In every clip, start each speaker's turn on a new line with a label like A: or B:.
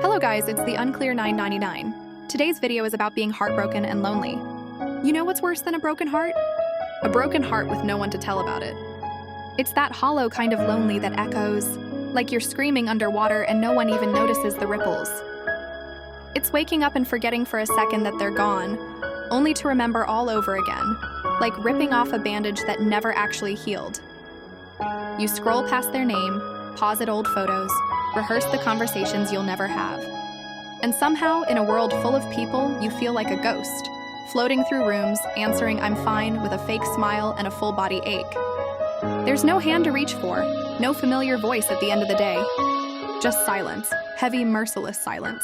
A: Hello guys, it's the Unclear 999. Today's video is about being heartbroken and lonely. You know what's worse than a broken heart? A broken heart with no one to tell about it. It's that hollow kind of lonely that echoes, like you're screaming underwater and no one even notices the ripples. It's waking up and forgetting for a second that they're gone, only to remember all over again, like ripping off a bandage that never actually healed. You scroll past their name, pause at old photos, rehearse the conversations you'll never have. And somehow, in a world full of people, you feel like a ghost, floating through rooms, answering "I'm fine" with a fake smile and a full-body ache. There's no hand to reach for, no familiar voice at the end of the day. Just silence, heavy, merciless silence.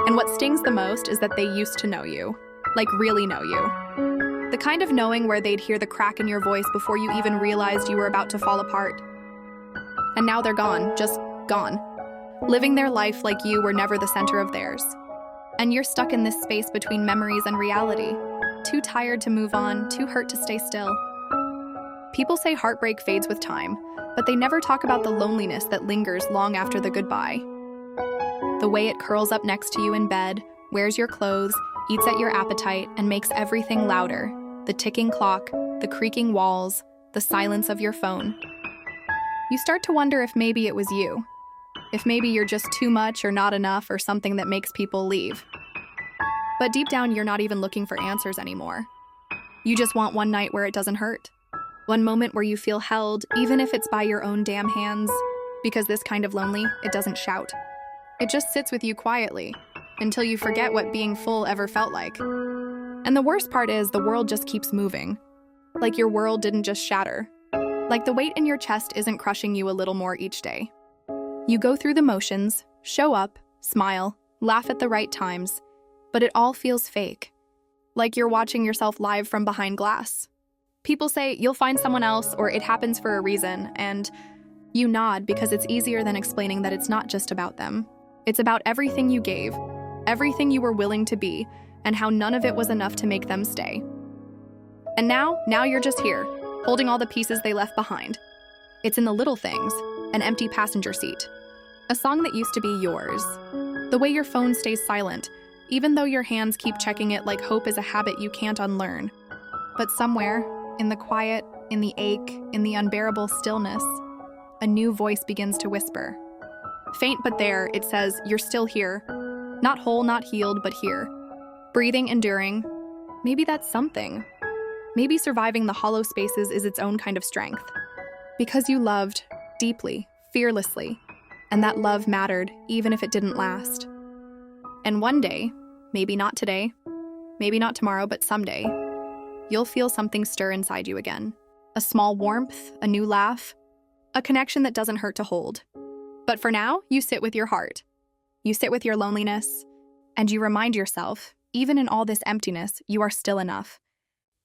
A: And what stings the most is that they used to know you, like really know you. The kind of knowing where they'd hear the crack in your voice before you even realized you were about to fall apart. And now they're gone, just gone, living their life like you were never the center of theirs. And you're stuck in this space between memories and reality, too tired to move on, too hurt to stay still. People say heartbreak fades with time, but they never talk about the loneliness that lingers long after the goodbye. The way it curls up next to you in bed, wears your clothes, eats at your appetite, and makes everything louder. The ticking clock, the creaking walls, the silence of your phone. You start to wonder if maybe it was you. If maybe you're just too much or not enough or something that makes people leave. But deep down, you're not even looking for answers anymore. You just want one night where it doesn't hurt. One moment where you feel held, even if it's by your own damn hands. Because this kind of lonely, it doesn't shout. It just sits with you quietly, until you forget what being full ever felt like. And the worst part is the world just keeps moving. Like your world didn't just shatter. Like the weight in your chest isn't crushing you a little more each day. You go through the motions, show up, smile, laugh at the right times, but it all feels fake. Like you're watching yourself live from behind glass. People say you'll find someone else or it happens for a reason, and you nod because it's easier than explaining that it's not just about them. It's about everything you gave, everything you were willing to be, and how none of it was enough to make them stay. And now you're just here, holding all the pieces they left behind. It's in the little things, an empty passenger seat, a song that used to be yours, the way your phone stays silent, even though your hands keep checking it like hope is a habit you can't unlearn. But somewhere, in the quiet, in the ache, in the unbearable stillness, a new voice begins to whisper. Faint but there, it says, you're still here. Not whole, not healed, but here. Breathing, enduring. Maybe that's something. Maybe surviving the hollow spaces is its own kind of strength. Because you loved, deeply, fearlessly, and that love mattered even if it didn't last. And one day, maybe not today, maybe not tomorrow, but someday, you'll feel something stir inside you again. A small warmth, a new laugh, a connection that doesn't hurt to hold. But for now, you sit with your heart. You sit with your loneliness, and you remind yourself, even in all this emptiness, you are still enough.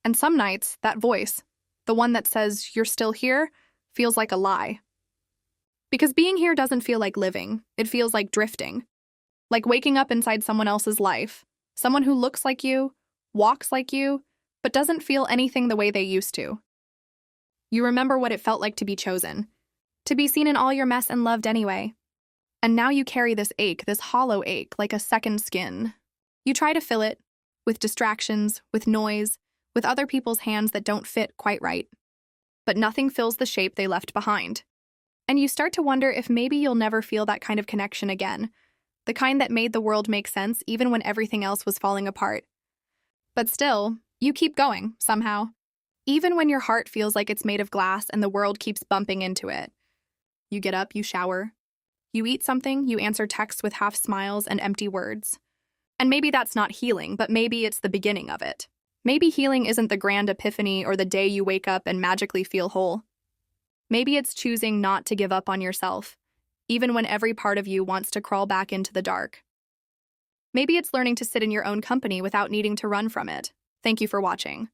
A: And some nights, that voice, the one that says you're still here, feels like a lie. Because being here doesn't feel like living, it feels like drifting. Like waking up inside someone else's life, someone who looks like you, walks like you, but doesn't feel anything the way they used to. You remember what it felt like to be chosen, to be seen in all your mess and loved anyway. And now you carry this ache, this hollow ache, like a second skin. You try to fill it, with distractions, with noise, with other people's hands that don't fit quite right. But nothing fills the shape they left behind. And you start to wonder if maybe you'll never feel that kind of connection again, the kind that made the world make sense even when everything else was falling apart. But still, you keep going, somehow. Even when your heart feels like it's made of glass and the world keeps bumping into it. You get up, you shower. You eat something, you answer texts with half smiles and empty words. And maybe that's not healing, but maybe it's the beginning of it. Maybe healing isn't the grand epiphany or the day you wake up and magically feel whole. Maybe it's choosing not to give up on yourself, even when every part of you wants to crawl back into the dark. Maybe it's learning to sit in your own company without needing to run from it. Thank you for watching.